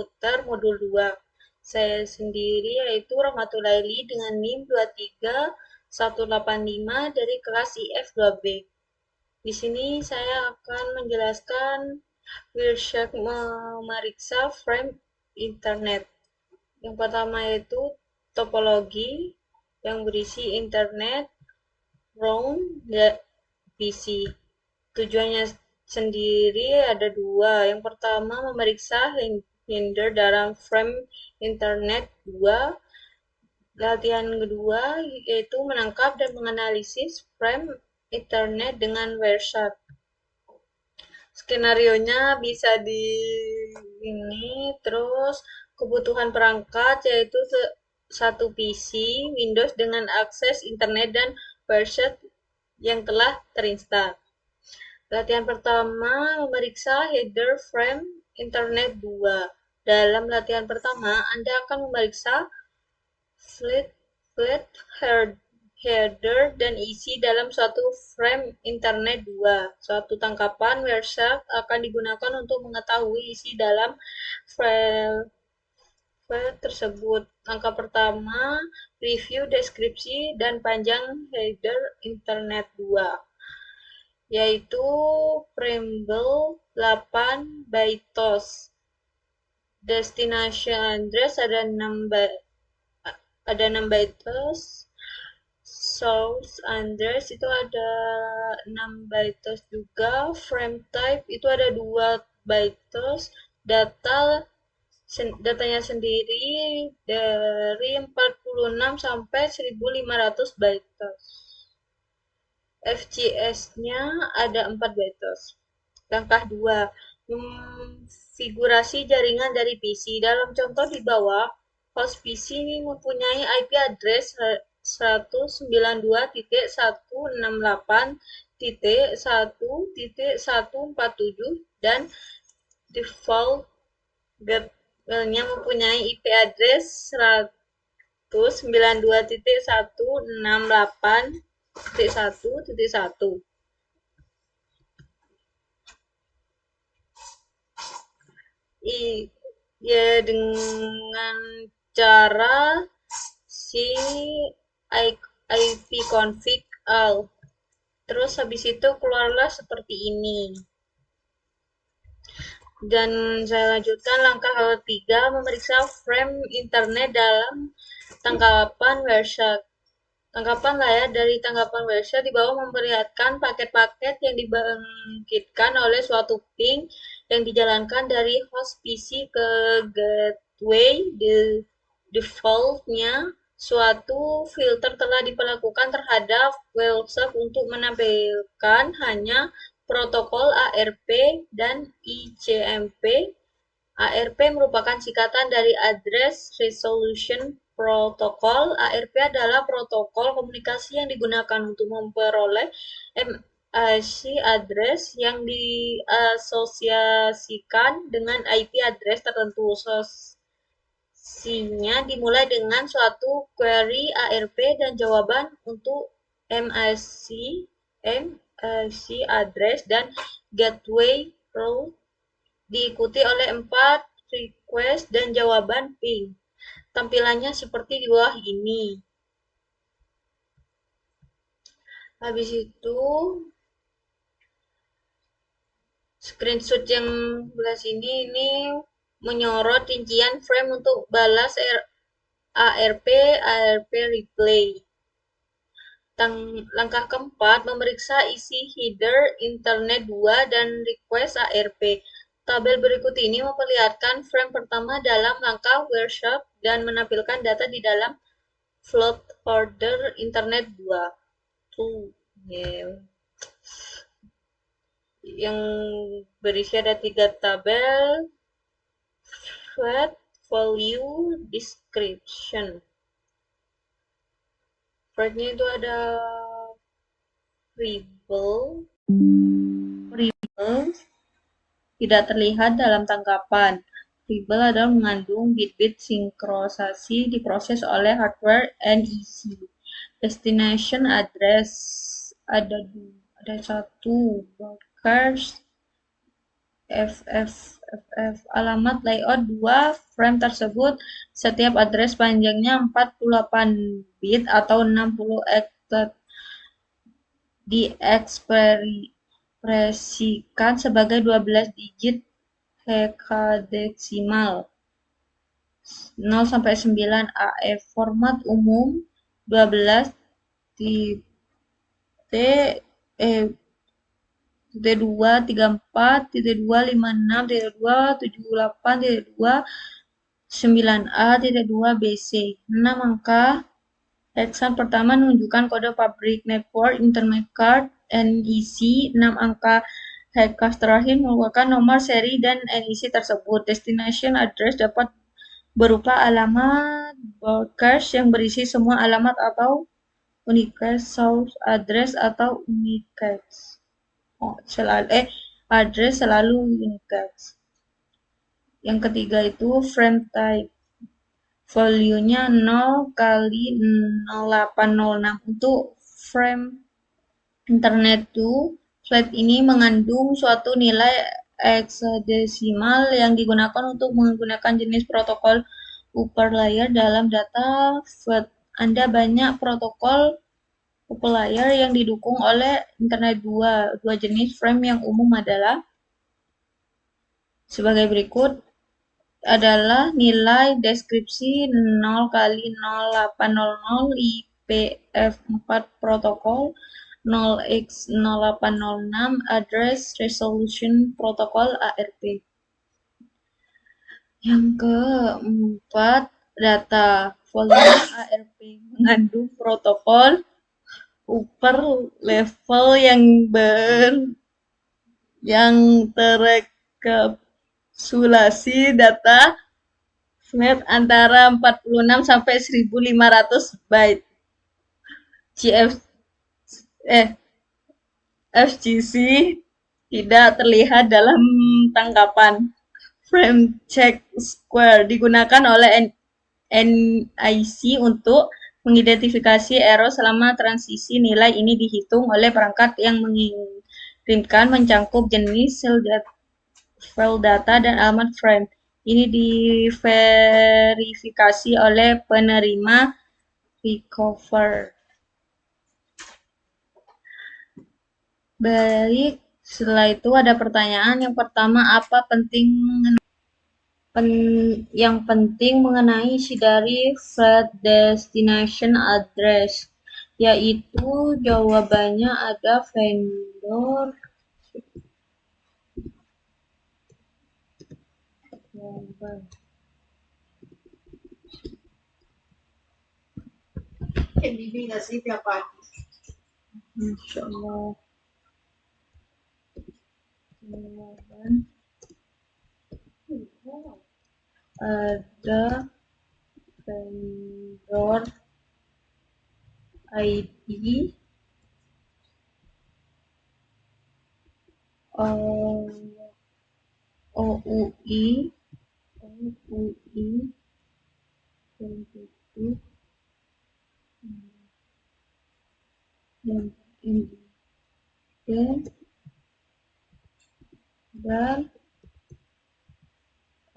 Komputer Modul 2. Saya sendiri yaitu Rahmatulaili dengan NIM 23185 dari kelas IF 2B. Di sini saya akan menjelaskan Wirshack memeriksa frame internet. Yang pertama yaitu topologi yang berisi internet, ROM, dan PC. Tujuannya sendiri ada dua. Yang pertama memeriksa header dalam frame internet 2. Latihan kedua yaitu menangkap dan menganalisis frame internet dengan Wireshark. Skenarionya bisa di ini, terus kebutuhan perangkat yaitu satu PC Windows dengan akses internet dan Wireshark yang telah terinstal. Latihan pertama memeriksa header frame internet 2. Dalam latihan pertama, Anda akan memeriksa flat header dan isi dalam suatu frame internet 2. Suatu tangkapan Wireshark akan digunakan untuk mengetahui isi dalam file tersebut. Langkah pertama, review deskripsi dan panjang header internet 2, yaitu preamble 8 bytes. Destination address ada 6 bytes. Source address itu ada 6 bytes juga. Frame type itu ada 2 bytes. Datanya sendiri dari 46 sampai 1500 bytes. FCS-nya ada 4 bytes. Langkah 2, konfigurasi jaringan dari PC. Dalam contoh di bawah, host PC mempunyai IP address 192.168.1.147 dan default gateway-nya mempunyai IP address 192.168.1.1. Ya dengan cara si ipconfig all. Terus habis itu keluarlah seperti ini. Dan saya lanjutkan langkah ketiga, memeriksa frame internet dalam tangkapan Wireshark. Tangkapan layar dari tangkapan Wireshark di bawah memperlihatkan paket-paket yang dibangkitkan oleh suatu ping yang dijalankan dari host PC ke gateway. Default-nya suatu filter telah diperlakukan terhadap Wireshark untuk menampilkan hanya protokol ARP dan ICMP. ARP merupakan singkatan dari Address Resolution Protocol. ARP adalah protokol komunikasi yang digunakan untuk memperoleh MAC address yang diasosiasikan dengan IP address tertentu. Sosiasinya dimulai dengan suatu query ARP dan jawaban untuk MAC address dan gateway route diikuti oleh 4 request dan jawaban ping. Tampilannya seperti di bawah ini. Habis itu, screenshot yang belah sini ini menyorot rincian frame untuk balas ARP replay. Langkah keempat, memeriksa isi header internet 2 dan request ARP. Tabel berikut ini memperlihatkan frame pertama dalam langkah Wireshark dan menampilkan data di dalam float order internet 2. Yang berisi ada 3 tabel, float, value, description. Floatnya itu ada variable tidak terlihat dalam tangkapan. Variable adalah mengandung bit-bit sinkronisasi diproses oleh hardware NEC. Destination address ada 1 broadcast FFFF alamat layout 2 frame tersebut setiap address panjangnya 48 bit atau 60 octet diekspresikan sebagai 12 digit hexadesimal 0 sampai 9 AE. Format umum 12 titik titik 2 34 titik 2 56 titik 2 78 titik 2 9A titik 2 BC. 6 angka hexan pertama menunjukkan kode pabrik network internet card NEC. 6 angka hexas terakhir merupakan nomor seri dan NEC tersebut. Destination address dapat berupa alamat broadcast yang berisi semua alamat atau unicast, source address atau unicast. Address selalu unicast. Yang ketiga itu frame type. Value-nya 0 kali 0806 untuk frame internet 2. Flat ini mengandung suatu nilai hexadesimal yang digunakan untuk menggunakan jenis protokol upper layer dalam data FLAT. Ada banyak protokol upper layer yang didukung oleh internet 2. Dua jenis frame yang umum adalah sebagai berikut adalah nilai deskripsi 0 kali 0800 IPv4 protokol 0x0806 address resolution protokol ARP. Yang keempat, data volume ARP mengandung protokol upper level yang terekapsulasi data flat antara 46 sampai 1500 byte. FGC tidak terlihat dalam tangkapan. Frame check square digunakan oleh NIC untuk mengidentifikasi error selama transisi. Nilai ini dihitung oleh perangkat yang mengirimkan mencangkup jenis file data dan alamat frame. Ini diverifikasi oleh penerima recover. Baik, setelah itu ada pertanyaan. Yang pertama, apa yang penting mengenai isi dari flat destination address? Yaitu jawabannya ada vendor. Insya Allah. Ada vendor ID OUI dan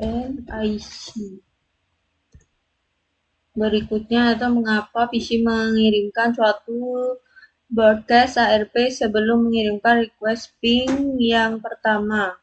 NIC. Berikutnya ada mengapa PC mengirimkan suatu broadcast ARP sebelum mengirimkan request ping yang pertama.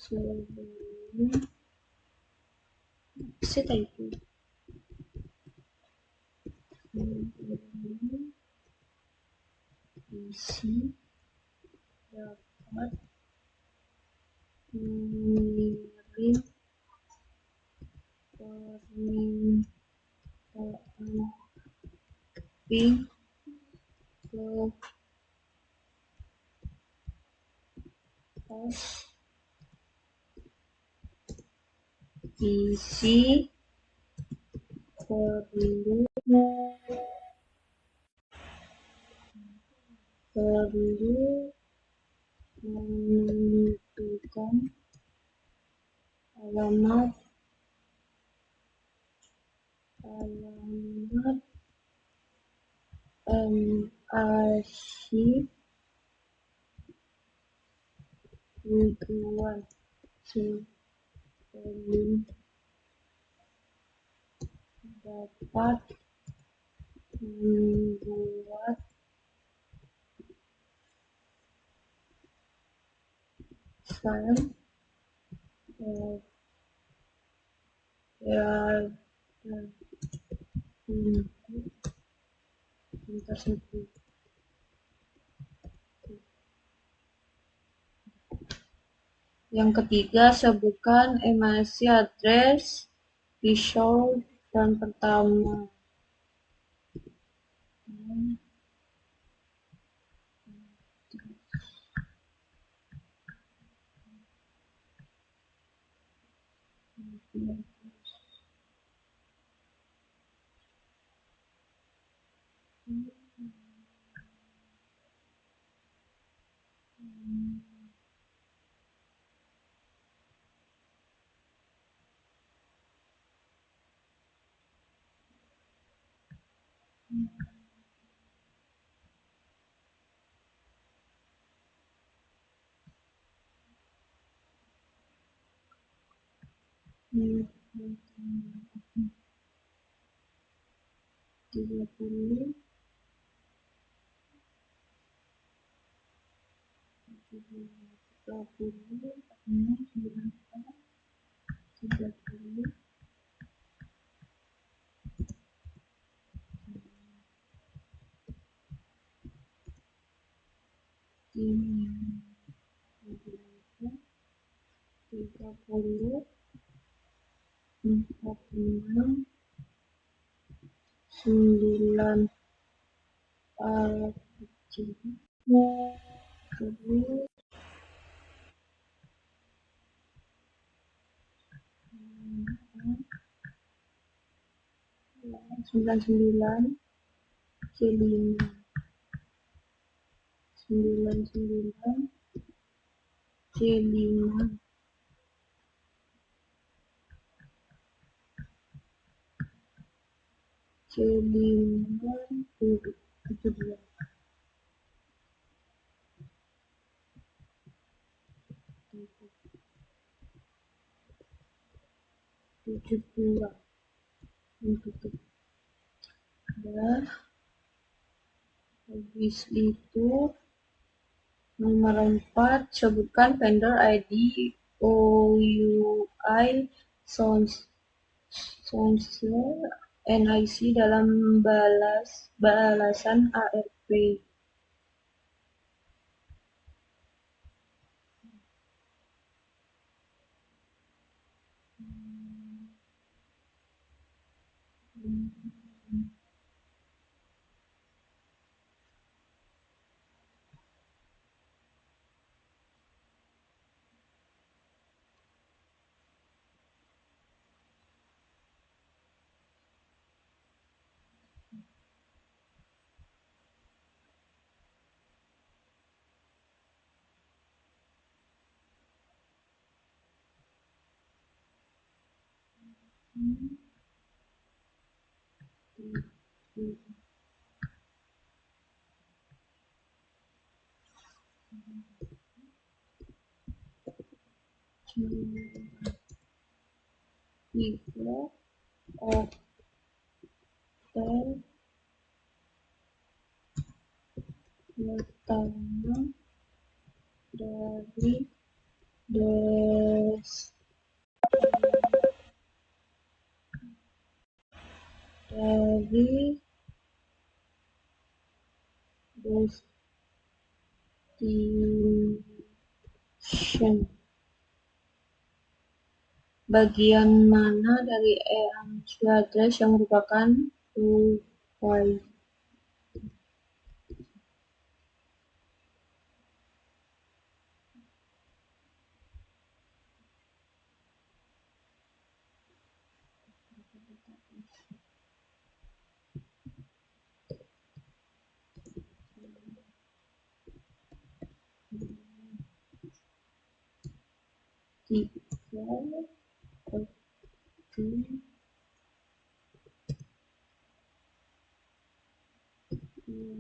sebelum kita itu sebelum isi dapat mengirim permintaan ping ke pos isi perlu menentukan alamat arsip tujuan sebelum dapat membuat file tersebut. Yang ketiga, sebutkan email address threshold dan pertama. Tiga puluh, 20, 30, ini 30, 46, 9 kecil, terus 99 C5, 99 C5, C5 72, 72 untuk udah. Habis itu nomor 4, sebutkan vendor ID OUI Soundshare NIC dalam balasan ARP. Tiga oktav pertama dari des dari destination. Bagian mana dari MG address yang merupakan provided? Tiga oktav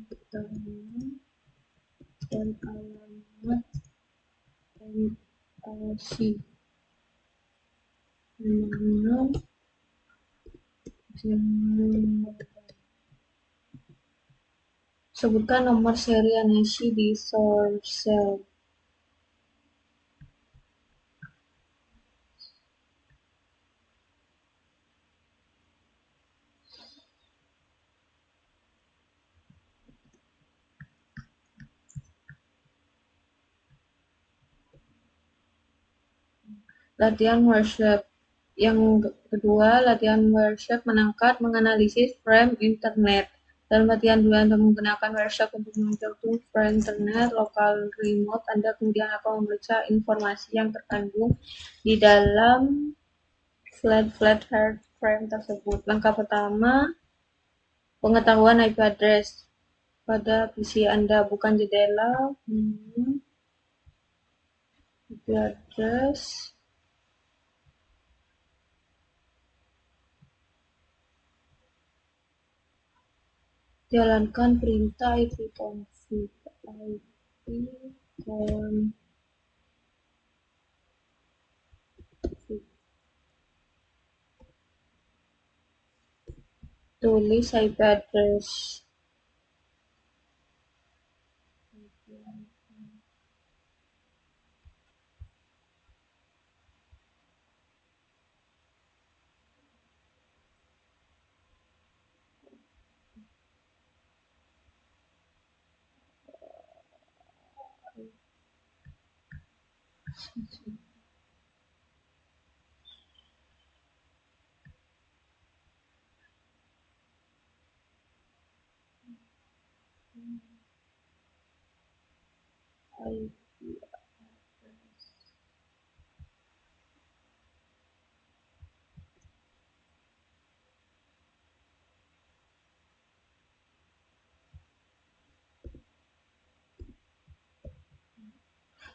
pertama dan alamat MLC 6 Sebutkan nomor seri Annecy di source cell. Latihan workshop. Yang kedua, latihan workshop menangkap menganalisis frame internet. Dalam latihan 2 Anda menggunakan workshop untuk menentukan frame internet lokal remote. Anda kemudian akan memeriksa informasi yang terkandung di dalam flat hard frame tersebut. Langkah pertama, pengetahuan IP address pada PC Anda, bukan jendela. IP address jalankan perintah ipconfig. Tulis IP address.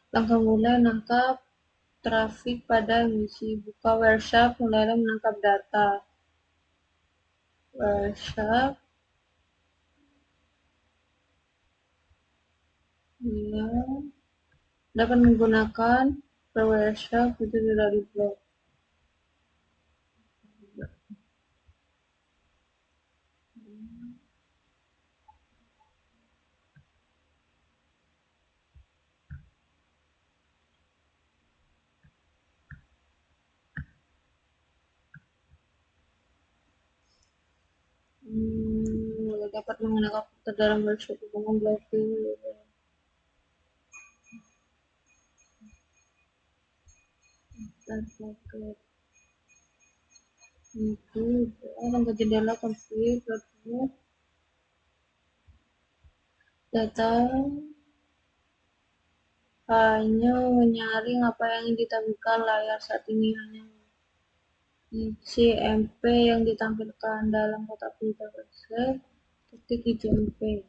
Langkah mulai menangkap trafik pada misi. Buka workshop, mulailah menangkap data. Workshop ya dapat menggunakan workshop itu tidak diblok. Dapat menggunakan komputer dalam workshop hubungan blocking itu langkah jendela konflik data hanya menyaring apa yang ditampilkan layar saat ini, hanya ICMP yang ditampilkan dalam kotak berita tersebut. Ketik ICMP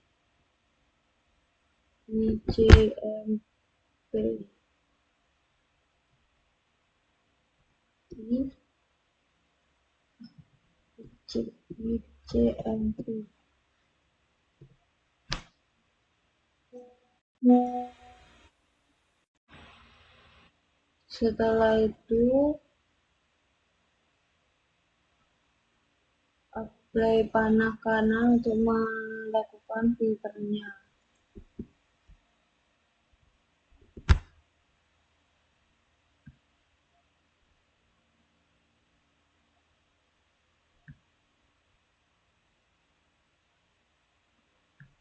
CMP. Setelah itu apply panah kanan untuk melakukan filternya.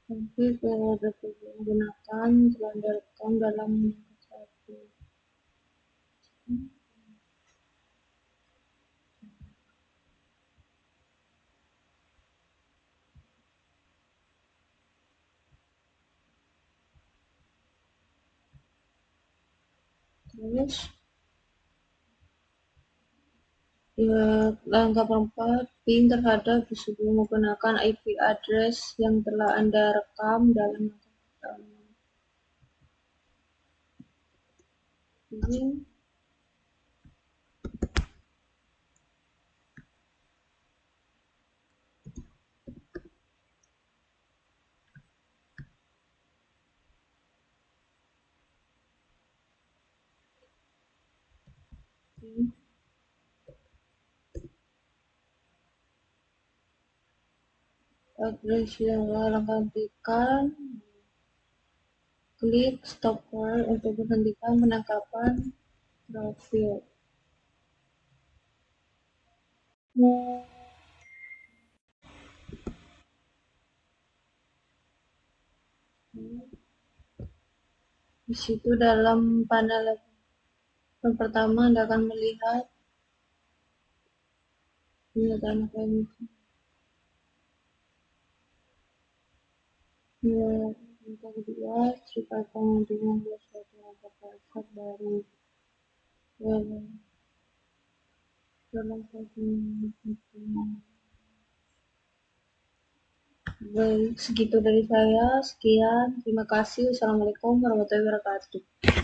Nanti periode menggunakan telah direkam dalam satu. Terus ya, langkah keempat, ping terhadap sebelum menggunakan IP address yang telah Anda rekam dalam langkah pertama. Ini address yang langkah ketiga, klik stopper untuk menghentikan penangkapan profil. Di situ dalam panel yang pertama Anda akan melihat pernyataan remisi. Ya, yang kedua, jika pengunjung membuat suatu langkah dasar baru dalam satu baik, segitu dari saya. Sekian. Terima kasih. Wassalamualaikum warahmatullahi wabarakatuh.